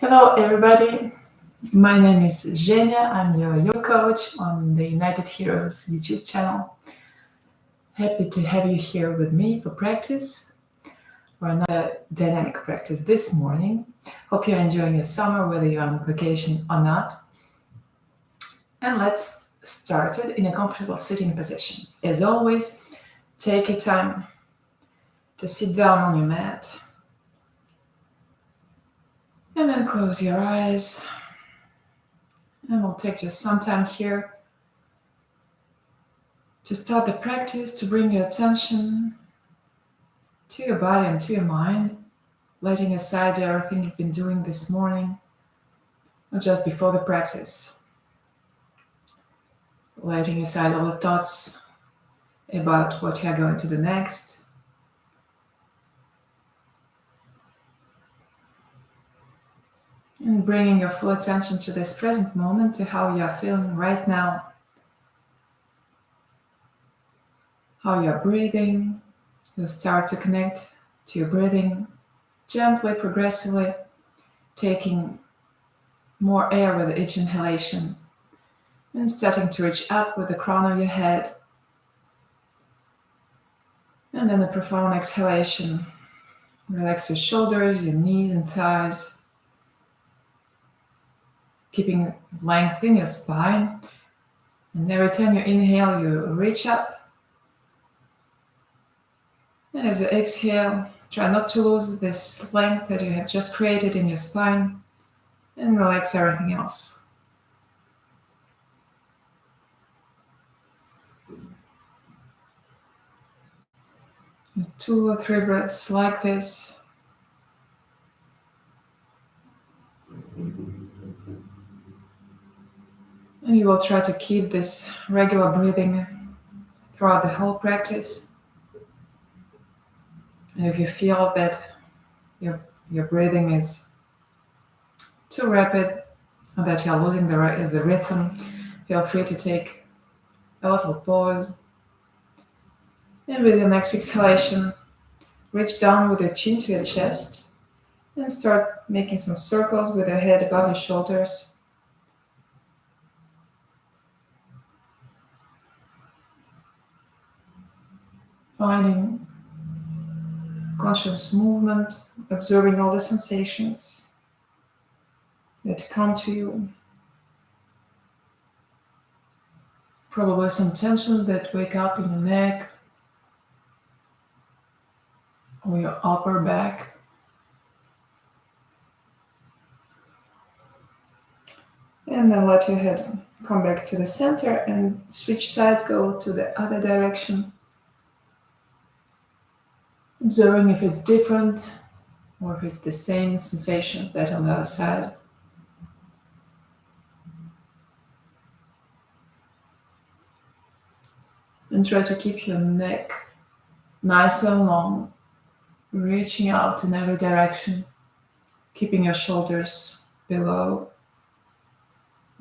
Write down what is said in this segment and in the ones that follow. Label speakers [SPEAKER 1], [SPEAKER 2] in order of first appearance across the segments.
[SPEAKER 1] Hello, everybody. My name is Jenia. I'm your yoga coach on the United Heroes YouTube channel. Happy to have you here with me for practice, for another dynamic practice this morning. Hope you're enjoying your summer, whether you're on vacation or not. And let's start it in a comfortable sitting position. As always, take your time to sit down on your mat and then close your eyes. And we'll take just some time here to start the practice, to bring your attention to your body and to your mind, letting aside everything you've been doing this morning or just before the practice, letting aside all the thoughts about what you're going to do next. And bringing your full attention to this present moment, to how you are feeling right now, how you are breathing. You'll start to connect to your breathing gently, progressively, taking more air with each inhalation and starting to reach up with the crown of your head. And then a profound exhalation. Relax your shoulders, your knees and thighs, keeping length in your spine. And every time you inhale, you reach up. And as you exhale, try not to lose this length that you have just created in your spine, and relax everything else. And 2 or 3 breaths like this. And you will try to keep this regular breathing throughout the whole practice. And if you feel that your breathing is too rapid or that you're losing the rhythm, feel free to take a little pause. And with your next exhalation, reach down with your chin to your chest and start making some circles with your head above your shoulders. Finding conscious movement, observing all the sensations that come to you. Probably some tensions that wake up in your neck or your upper back. And then let your head come back to the center and switch sides, go to the other direction. Observing if it's different or if it's the same sensations that on the other side. And try to keep your neck nice and long, reaching out in every direction, keeping your shoulders below,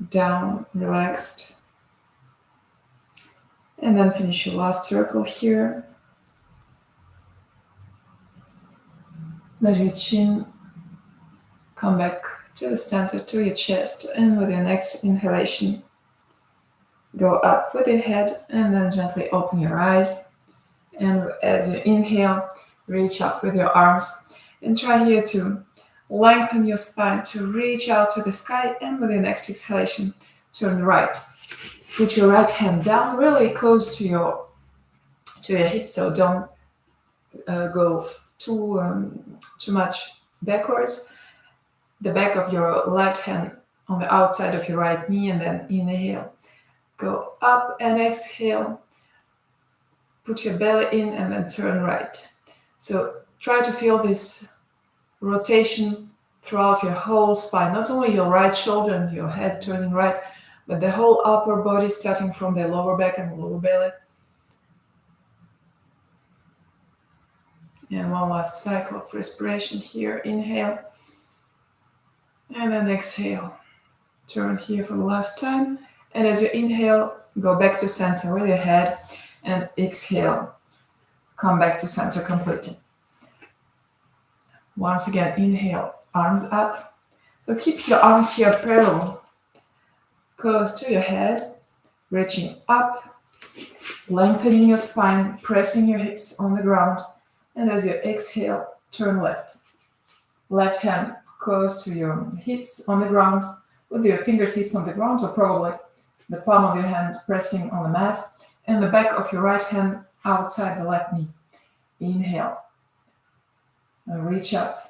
[SPEAKER 1] down, relaxed. And then finish your last circle here. Let your chin come back to the center, to your chest, and with your next inhalation, go up with your head and then gently open your eyes. And as you inhale, reach up with your arms and try here to lengthen your spine to reach out to the sky. And with your next exhalation, turn right. Put your right hand down really close to your hip, so don't go too much backwards. The back of your left hand on the outside of your right knee, and then inhale. Go up and exhale. Put your belly in and then turn right. So try to feel this rotation throughout your whole spine, not only your right shoulder and your head turning right, but the whole upper body starting from the lower back and lower belly. And one last cycle of respiration here. Inhale and then exhale. Turn here for the last time. And as you inhale, go back to center with your head and exhale. Come back to center completely. Once again, inhale, arms up. So keep your arms here parallel, close to your head, reaching up, lengthening your spine, pressing your hips on the ground, and as you exhale, turn left. Left hand close to your hips on the ground, with your fingertips on the ground, or probably the palm of your hand pressing on the mat, and the back of your right hand outside the left knee. Inhale. And reach up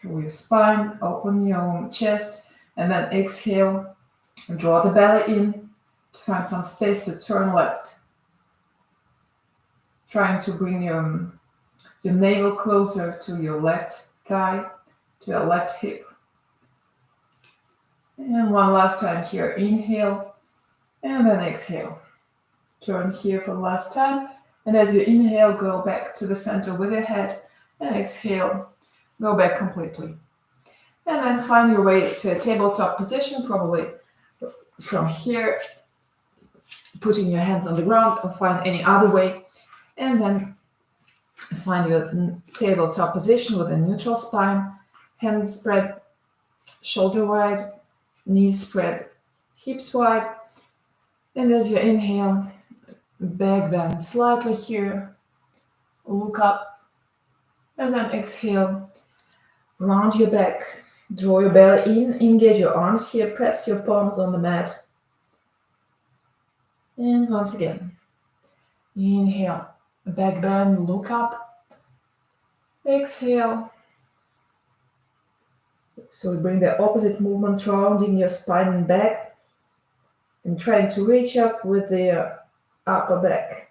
[SPEAKER 1] through your spine, open your chest, and then exhale. Draw the belly in to find some space to turn left. Trying to bring your navel closer to your left thigh, to your left hip. And one last time here. Inhale, and then exhale. Turn here for the last time. And as you inhale, go back to the center with your head, and exhale, go back completely. And then find your way to a tabletop position, probably from here, putting your hands on the ground, or find any other way. And then find your tabletop position with a neutral spine, hands spread shoulder wide, knees spread hips wide. And as you inhale, back bend slightly here, look up, and then exhale, round your back, draw your belly in, engage your arms here, press your palms on the mat. And once again, inhale, back bend, look up, exhale. So we bring the opposite movement, rounding your spine and back, and trying to reach up with the upper back.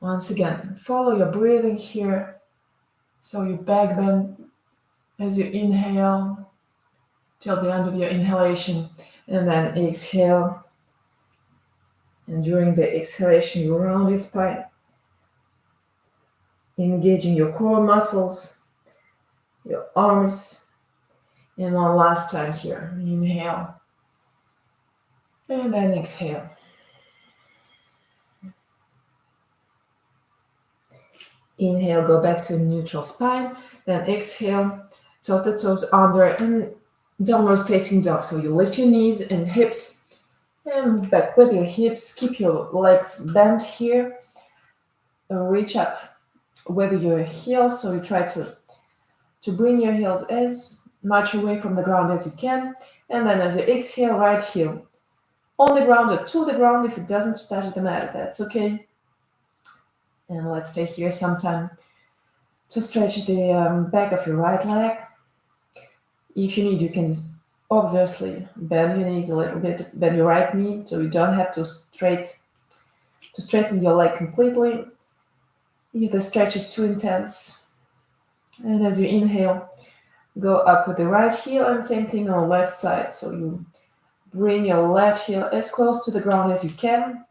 [SPEAKER 1] Once again, follow your breathing here. So you back bend as you inhale till the end of your inhalation, and then exhale. And during the exhalation, you round your spine, engaging your core muscles, your arms. And one last time here. Inhale, and then exhale. Inhale, go back to a neutral spine. Then exhale, toss the toes under and downward facing dog. So you lift your knees and hips and back with your hips. Keep your legs bent here. Reach up with your heels. So you try to bring your heels as much away from the ground as you can. And then as you exhale, right heel on the ground or to the ground. If it doesn't touch the mat, that's okay. And let's stay here some time to stretch the back of your right leg. If you need, you can obviously bend your knees a little bit, bend your right knee, so you don't have to straighten your leg completely if the stretch is too intense. And as you inhale, go up with the right heel, and same thing on the left side. So you bring your left heel as close to the ground as you can.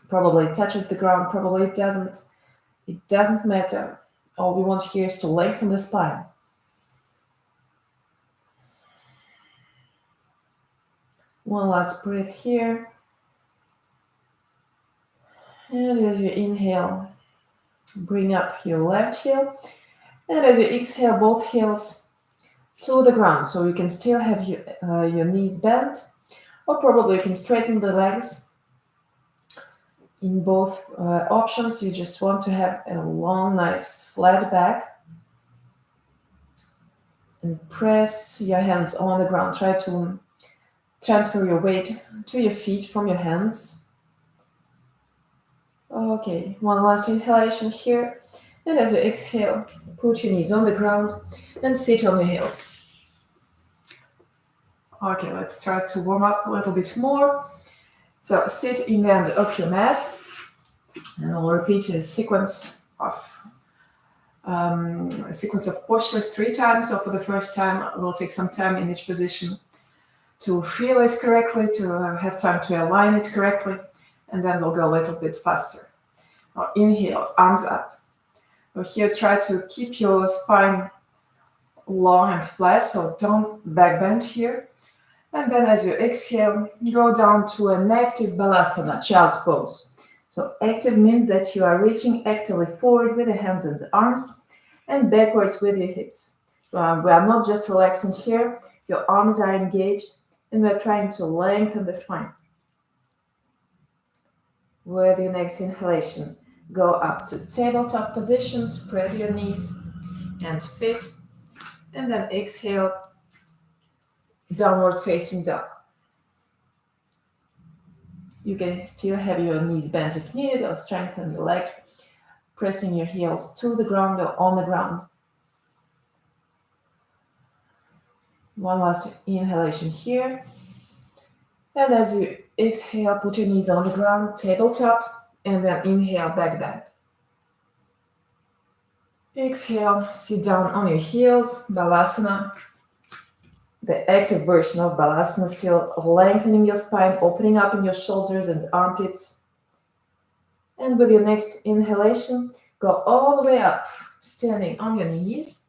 [SPEAKER 1] Probably it touches the ground, probably it doesn't. It doesn't matter. All we want here is to lengthen the spine. One last breath here. And as you inhale, bring up your left heel. And as you exhale, both heels to the ground. So you can still have your knees bent, or probably you can straighten the legs. In both options, you just want to have a long, nice, flat back. And press your hands on the ground. Try to transfer your weight to your feet from your hands. Okay, one last inhalation here. And as you exhale, put your knees on the ground and sit on your heels. Okay, let's try to warm up a little bit more. So sit in the end of your mat, and I'll repeat a sequence of postures 3 times. So for the first time, we'll take some time in each position to feel it correctly, to have time to align it correctly, and then we'll go a little bit faster. Now inhale, arms up. Now here, try to keep your spine long and flat, so don't back bend here. And then as you exhale, go down to an active balasana, child's pose. So active means that you are reaching actively forward with the hands and the arms, and backwards with your hips. We are not just relaxing here, your arms are engaged, and we're trying to lengthen the spine. With your next inhalation, go up to tabletop position, spread your knees and feet, and then exhale, downward facing dog. You can still have your knees bent if needed, or strengthen your legs, pressing your heels to the ground or on the ground. One last inhalation here. And as you exhale, put your knees on the ground, tabletop, and then inhale, back bend. Exhale, sit down on your heels, Balasana. The active version of Balasana, still lengthening your spine, opening up in your shoulders and armpits. And with your next inhalation, go all the way up, standing on your knees.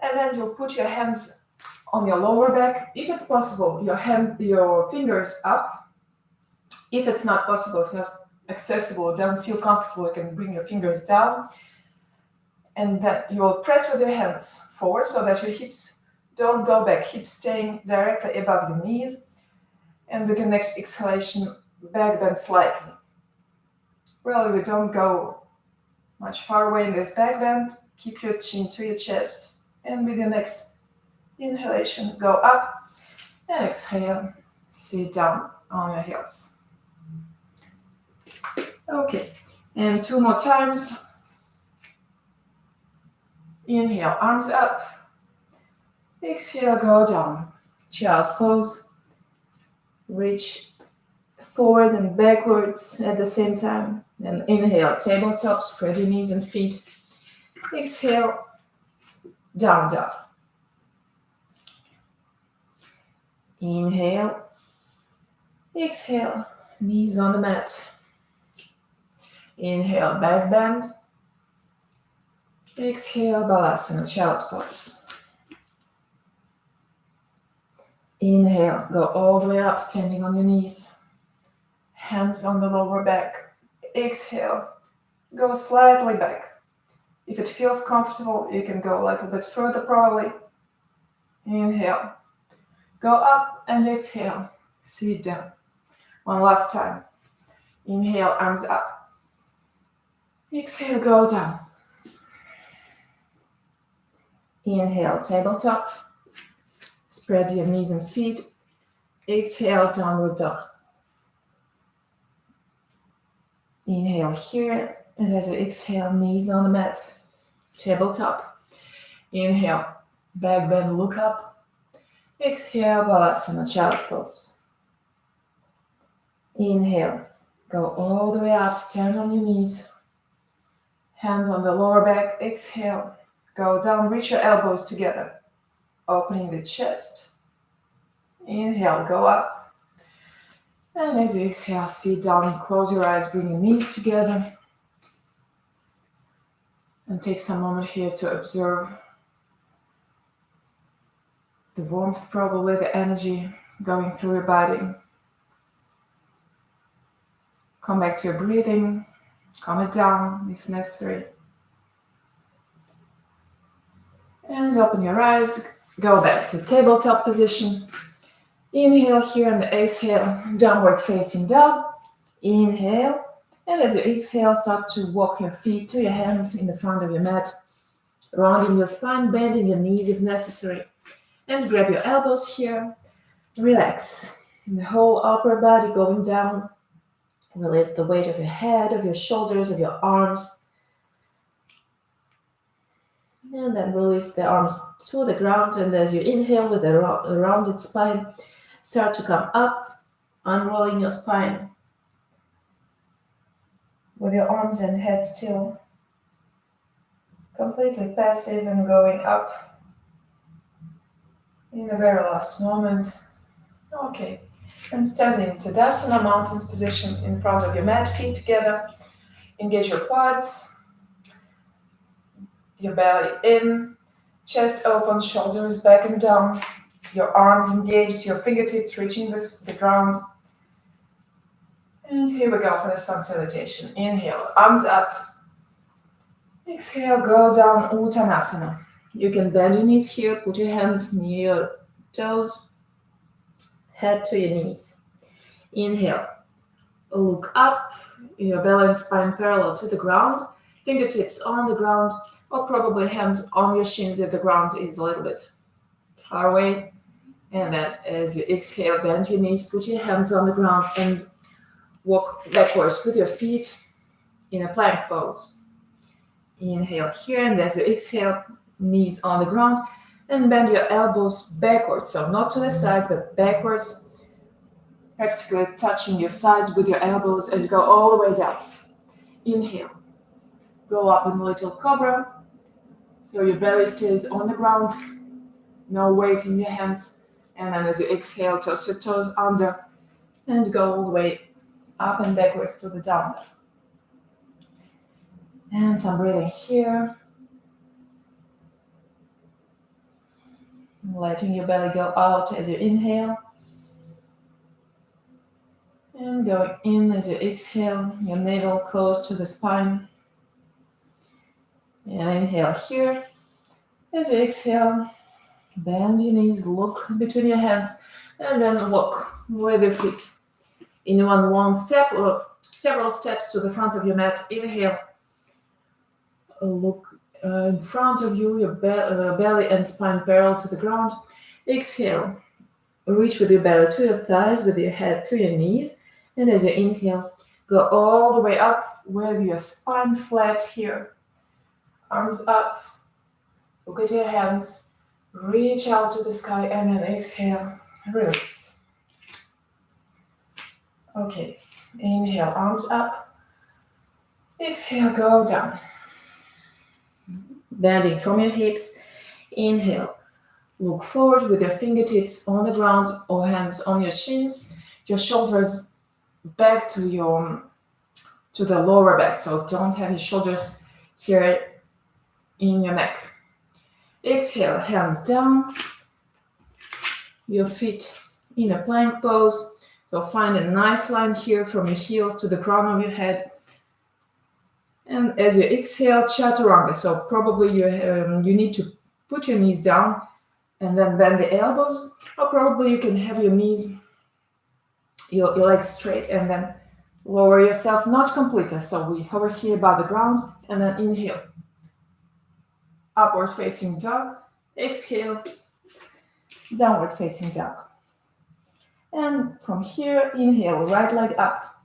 [SPEAKER 1] And then you'll put your hands on your lower back. If it's possible, your fingers up. If it's not possible, if it's not accessible, it doesn't feel comfortable, you can bring your fingers down. And then you'll press with your hands forward so that your hips don't go back, hips staying directly above your knees. And with the next exhalation, back bend slightly. Really, we don't go much far away in this back bend. Keep your chin to your chest. And with your next inhalation, go up and exhale, sit down on your heels. Okay, and 2 more times. Inhale, arms up. Exhale, go down. Child's pose. Reach forward and backwards at the same time. And inhale, tabletop, spread your knees and feet. Exhale, down dog. Inhale. Exhale, knees on the mat. Inhale, back bend. Exhale, Balasana, child's pose. Inhale, go all the way up, standing on your knees. Hands on the lower back. Exhale, go slightly back. If it feels comfortable, you can go a little bit further probably. Inhale, go up and exhale, sit down. One last time. Inhale, arms up. Exhale, go down. Inhale, tabletop. Spread your knees and feet. Exhale, downward dog. Inhale here, and as you exhale, knees on the mat, tabletop. Inhale, back bend, look up. Exhale, Balasana, child's pose. Inhale, go all the way up, stand on your knees. Hands on the lower back, exhale. Go down, reach your elbows together, opening the chest. Inhale, go up. And as you exhale, sit down, close your eyes, bring your knees together. And take some moment here to observe the warmth, probably the energy going through your body. Come back to your breathing, calm it down if necessary. And open your eyes, go back to tabletop position. Inhale here and exhale, downward facing dog. Inhale, and as you exhale, start to walk your feet to your hands in the front of your mat, rounding your spine, bending your knees if necessary. And grab your elbows here, relax. And the whole upper body going down. Release the weight of your head, of your shoulders, of your arms. And then release the arms to the ground. And as you inhale with a rounded spine, start to come up, unrolling your spine. With your arms and head still. Completely passive and going up. In the very last moment. Okay. And stand in Tadasana, mountain's position in front of your mat, feet together. Engage your quads. Your belly in, chest open, shoulders back and down, your arms engaged, your fingertips reaching the ground. And here we go for the sun salutation. Inhale, arms up. Exhale, go down, Uttanasana. You can bend your knees here, put your hands near your toes, head to your knees. Inhale, look up, your belly and spine parallel to the ground, fingertips on the ground, or probably hands on your shins if the ground is a little bit far away. And then as you exhale, bend your knees, put your hands on the ground and walk backwards with your feet in a plank pose. Inhale here, and as you exhale, knees on the ground, and bend your elbows backwards. So not to the sides, but backwards, practically touching your sides with your elbows, and go all the way down. Inhale. Go up in little cobra, so your belly stays on the ground, no weight in your hands. And then as you exhale, toss your toes under, and go all the way up and backwards to the down dog. And some breathing here. Letting your belly go out as you inhale. And going in as you exhale, your navel close to the spine. And inhale here. As you exhale, bend your knees, look between your hands, and then walk with your feet in one long step or several steps to the front of your mat. Inhale, look in front of you, your belly and spine parallel to the ground. Exhale, reach with your belly to your thighs, with your head to your knees. And as you inhale, go all the way up with your spine flat here. Arms up, look at your hands, reach out to the sky, and then exhale, release. Okay, inhale, arms up. Exhale, go down. Bending from your hips. Inhale, look forward with your fingertips on the ground or hands on your shins. Your shoulders back to the lower back, so don't have your shoulders here in your neck. Exhale, hands down. Your feet in a plank pose. So find a nice line here from your heels to the crown of your head. And as you exhale, chaturanga. So probably you need to put your knees down and then bend the elbows. Or probably you can have your knees, your legs straight, and then lower yourself, not completely. So we hover here by the ground, and then inhale. Upward facing dog. Exhale. Downward facing dog. And from here, inhale, right leg up.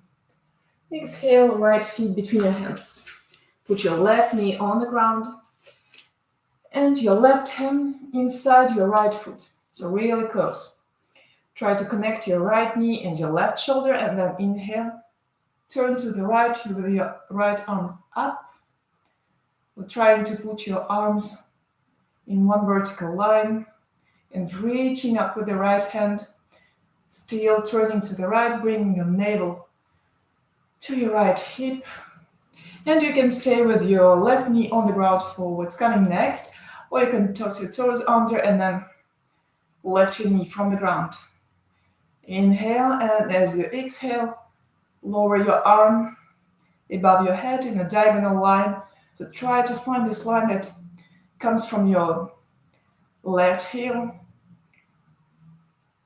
[SPEAKER 1] Exhale, right feet between your hands. Put your left knee on the ground and your left hand inside your right foot. So really close. Try to connect your right knee and your left shoulder, and then inhale. Turn to the right with your right arms up. We're trying to put your arms in one vertical line and reaching up with the right hand. Still turning to the right, bringing your navel to your right hip. And you can stay with your left knee on the ground for what's coming next, or you can toss your toes under and then lift your knee from the ground. Inhale, and as you exhale, lower your arm above your head in a diagonal line. So try to find this line that comes from your left heel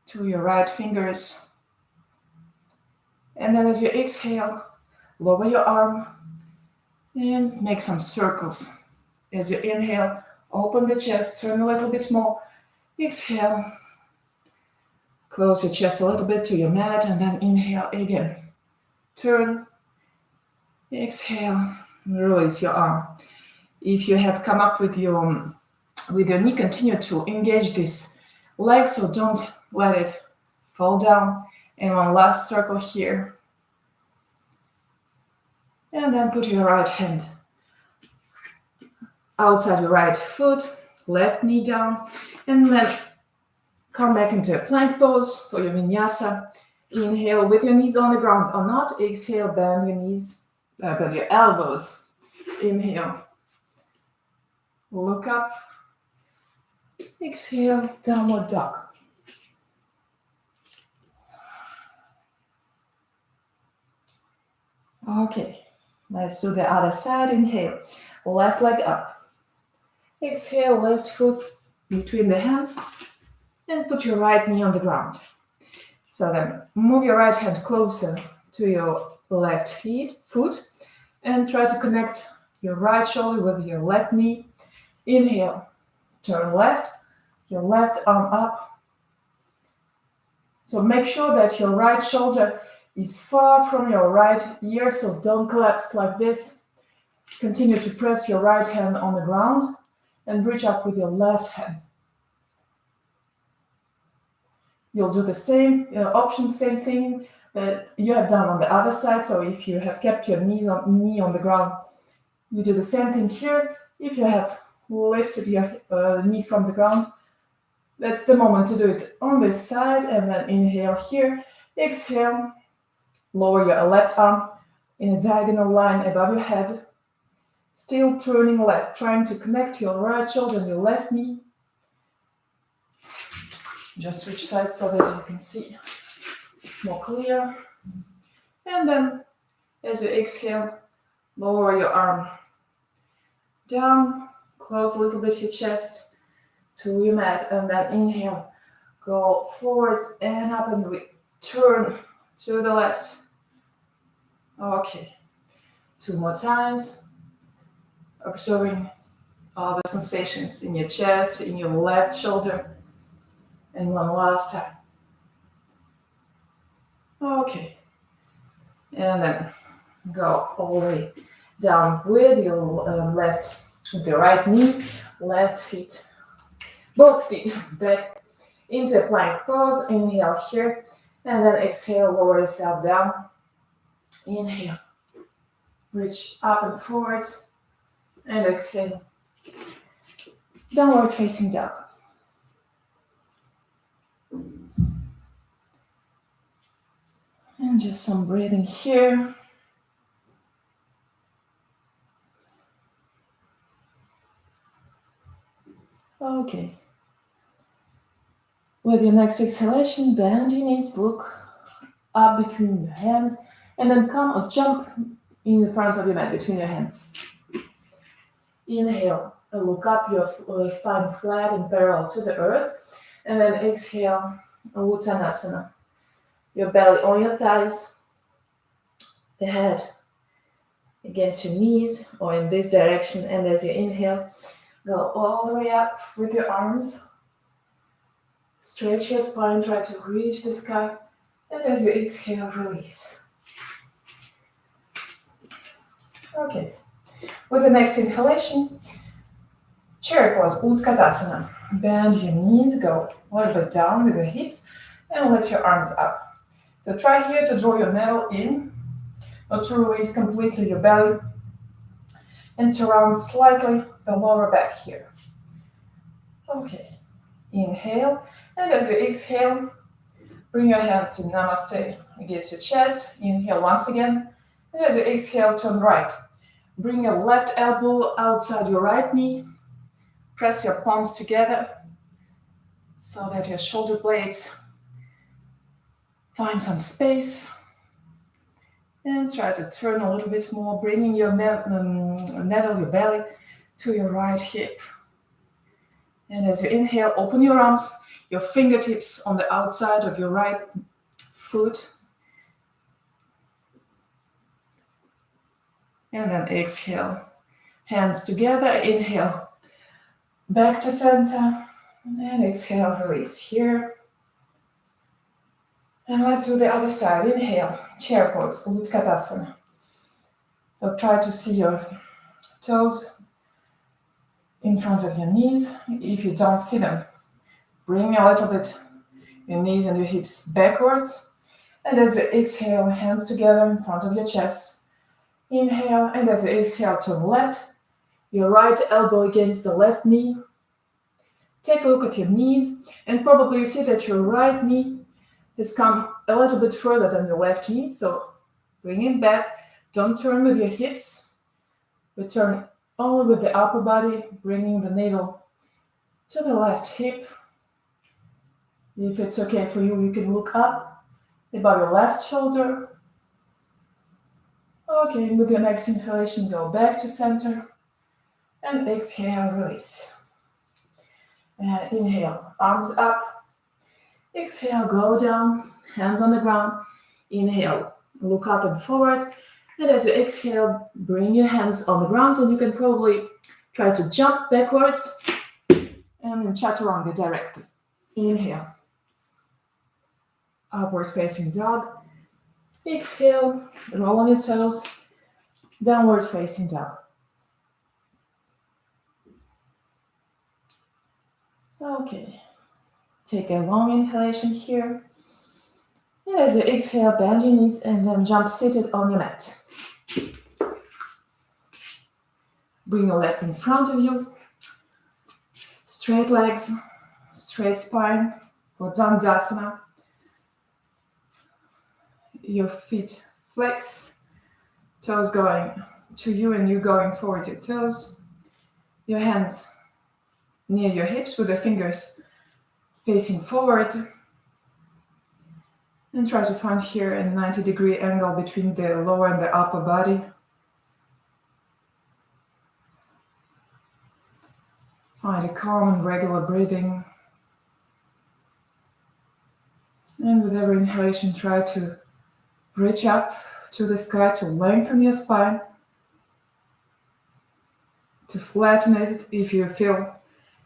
[SPEAKER 1] to your right fingers. And then as you exhale, lower your arm and make some circles. As you inhale, open the chest, turn a little bit more. Exhale, close your chest a little bit to your mat, and then inhale again. Turn, exhale, release your arm. If you have come up with your knee, continue to engage this leg, so don't let it fall down. And one last circle here. And then put your right hand outside your right foot, left knee down, and then come back into a plank pose for your vinyasa. Inhale with your knees on the ground or not. Exhale, bend your knees, bend your elbows. Inhale, look up. Exhale, downward dog. Okay, let's do the other side. Inhale, left leg up. Exhale, left foot between the hands and put your right knee on the ground. So then move your right hand closer to your left foot and try to connect your right shoulder with your left knee. Inhale, turn left, your left arm up. So make sure that your right shoulder is far from your right ear, so don't collapse like this. Continue to press your right hand on the ground and reach up with your left hand. You'll do the same same thing that you have done on the other side. So if you have kept your knee on the ground, you do the same thing here. If you have lifted your knee from the ground, that's the moment to do it on this side. And then inhale here, exhale, lower your left arm in a diagonal line above your head. Still turning left, trying to connect your right shoulder and your left knee. Just switch sides so that you can see more clear. And then as you exhale, lower your arm down, close a little bit your chest to your mat, and then inhale, go forwards and up and return to the left. Okay, 2 more times. Observing all the sensations in your chest, in your left shoulder. And one last time. Okay. And then go all the way down with your with the right knee, left feet, both feet back into a plank pose. Inhale here, and then exhale, lower yourself down. Inhale, reach up and forwards, and exhale, downward facing dog. And just some breathing here. Okay. With your next exhalation, bend your knees, look up between your hands, and then come or jump in the front of your mat between your hands. Inhale, look up, your spine flat and parallel to the earth, and then exhale, Uttanasana. Your belly on your thighs, the head against your knees or in this direction, and as you inhale, go all the way up with your arms. Stretch your spine, try to reach the sky, and as you exhale, release. Okay, with the next inhalation, chair pose, Utkatasana. Bend your knees, go a little bit down with the hips, and lift your arms up. So try here to draw your navel in, not to release completely your belly, and to round slightly the lower back here. Okay, inhale, and as you exhale, bring your hands in Namaste against your chest. Inhale once again, and as you exhale, turn right. Bring your left elbow outside your right knee. Press your palms together so that your shoulder blades find some space. And try to turn a little bit more, bringing your navel, your belly, to your right hip. And as you inhale, open your arms, your fingertips on the outside of your right foot. And then exhale, hands together, inhale, back to center, and exhale, release here. And let's do the other side. Inhale, chair pose, Utkatasana. So try to see your toes in front of your knees. If you don't see them, bring a little bit your knees and your hips backwards. And as you exhale, hands together in front of your chest. Inhale, and as you exhale, turn left. Your right elbow against the left knee. Take a look at your knees, and probably you see that your right knee has come a little bit further than your left knee, so bring it back. Don't turn with your hips, but turn only with the upper body, bringing the navel to the left hip. If it's okay for you, you can look up above your left shoulder. Okay, with your next inhalation, go back to center. And exhale, release. And inhale, arms up. Exhale, go down, hands on the ground. Inhale, look up and forward. And as you exhale, bring your hands on the ground, and you can probably try to jump backwards and then chaturanga directly. Inhale, upward facing dog. Exhale, roll on your toes, downward facing dog. Okay, take a long inhalation here. And as you exhale, bend your knees and then jump seated on your mat. Bring your legs in front of you. Straight legs, straight spine for Dandasana. Your feet flex, toes going to you and you going forward your toes. Your hands near your hips with the fingers facing forward. And try to find here a 90-degree angle between the lower and the upper body. Find a calm and regular breathing. And with every inhalation, try to reach up to the sky to lengthen your spine, to flatten it if you feel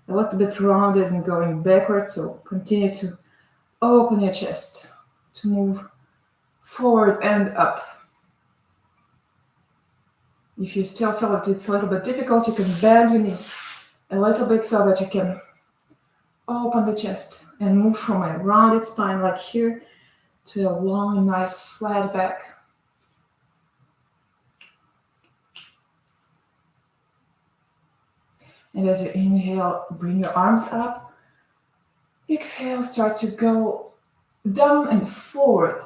[SPEAKER 1] a little bit rounded and going backwards. So continue to open your chest to move forward and up. If you still feel that it's a little bit difficult, you can bend your knees a little bit so that you can open the chest and move from a rounded spine like here to a long, nice, flat back. And as you inhale, bring your arms up. Exhale, start to go down and forward.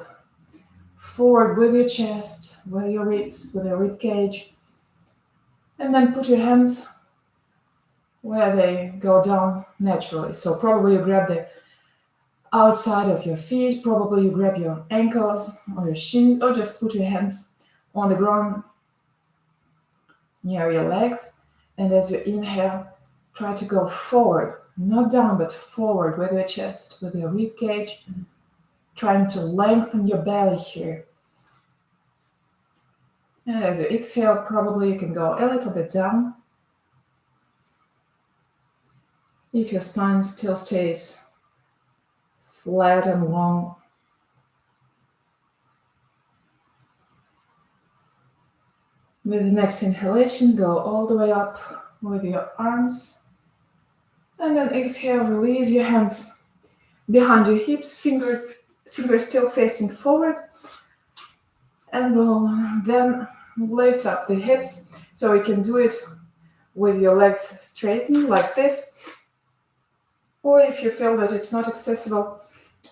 [SPEAKER 1] Forward with your chest, with your ribs, with your rib cage. And then put your hands where they go down naturally. So probably you grab the outside of your feet, probably you grab your ankles or your shins, or just put your hands on the ground near your legs. And as you inhale, try to go forward, not down, but forward with your chest, with your rib cage, trying to lengthen your belly here. And as you exhale, probably you can go a little bit down. If your spine still stays flat and long. With the next inhalation, go all the way up with your arms. And then exhale, release your hands behind your hips, fingers still facing forward. And we'll then lift up the hips. So you can do it with your legs straightened like this. Or if you feel that it's not accessible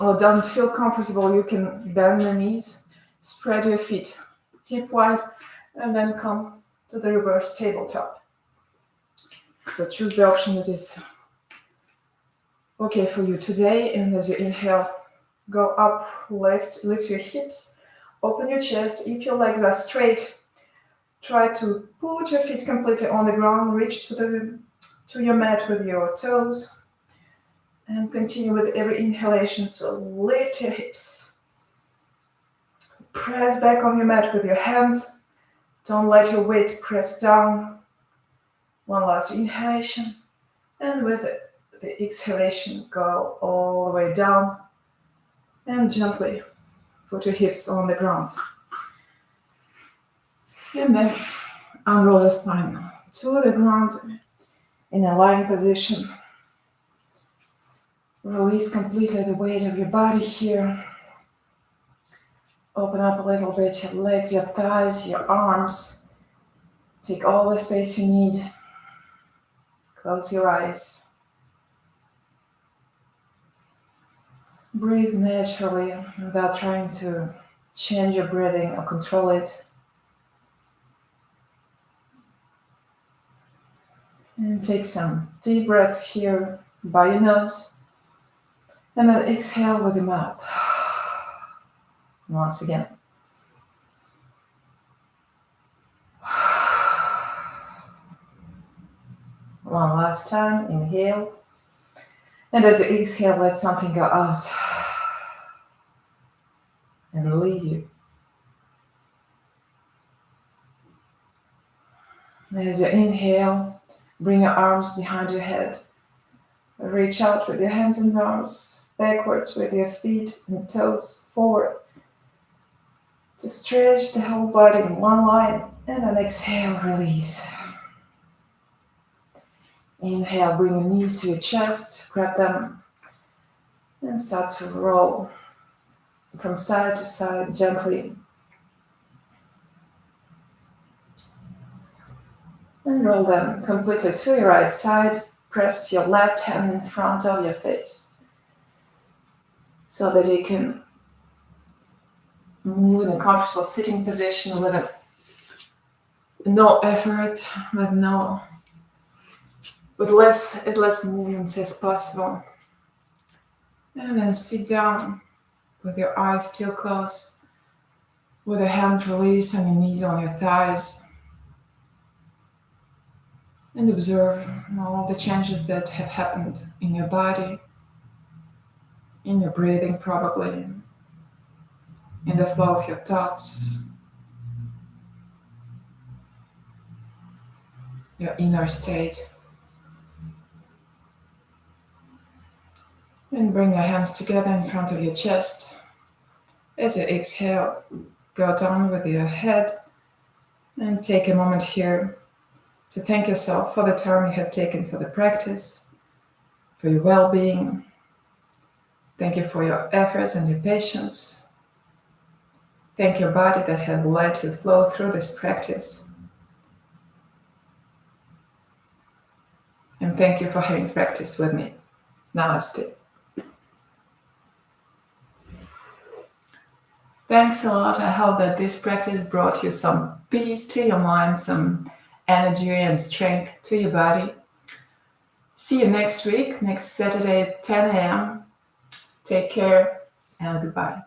[SPEAKER 1] or don't feel comfortable, you can bend the knees, spread your feet hip wide, and then come to the reverse tabletop. So choose the option that is okay for you today. And as you inhale, go up, lift your hips, open your chest. If your legs are straight, try to put your feet completely on the ground, reach to your mat with your toes. And continue with every inhalation to lift your hips. Press back on your mat with your hands. Don't let your weight press down. One last inhalation. And with the exhalation, go all the way down. And gently put your hips on the ground. And then unroll the spine to the ground in a lying position. Release completely the weight of your body here. Open up a little bit your legs, your thighs, your arms. Take all the space you need. Close your eyes. Breathe naturally without trying to change your breathing or control it. And take some deep breaths here by your nose. And then exhale with your mouth. Once again. one last time. Inhale. And as you exhale, let something go out and leave you. As you inhale, bring your arms behind your head. Reach out with your hands and arms, backwards with your feet and toes forward. To stretch the whole body in one line, and then exhale, release. Inhale, bring your knees to your chest, grab them, and start to roll from side to side gently. And roll them completely to your right side. Press your left hand in front of your face so that you can move in a comfortable sitting position with no effort, with less movements as possible. And then sit down with your eyes still closed, with your hands released on your knees, on your thighs. And observe all the changes that have happened in your body, in your breathing probably, in the flow of your thoughts, your inner state. And bring your hands together in front of your chest. As you exhale, go down with your head and take a moment here to thank yourself for the time you have taken for the practice, for your well-being. Thank you for your efforts and your patience. Thank your body that have let you flow through this practice. And thank you for having practiced with me. Namaste. Thanks a lot. I hope that this practice brought you some peace to your mind, some energy and strength to your body. See you next week, next Saturday at 10 a.m. Take care and goodbye.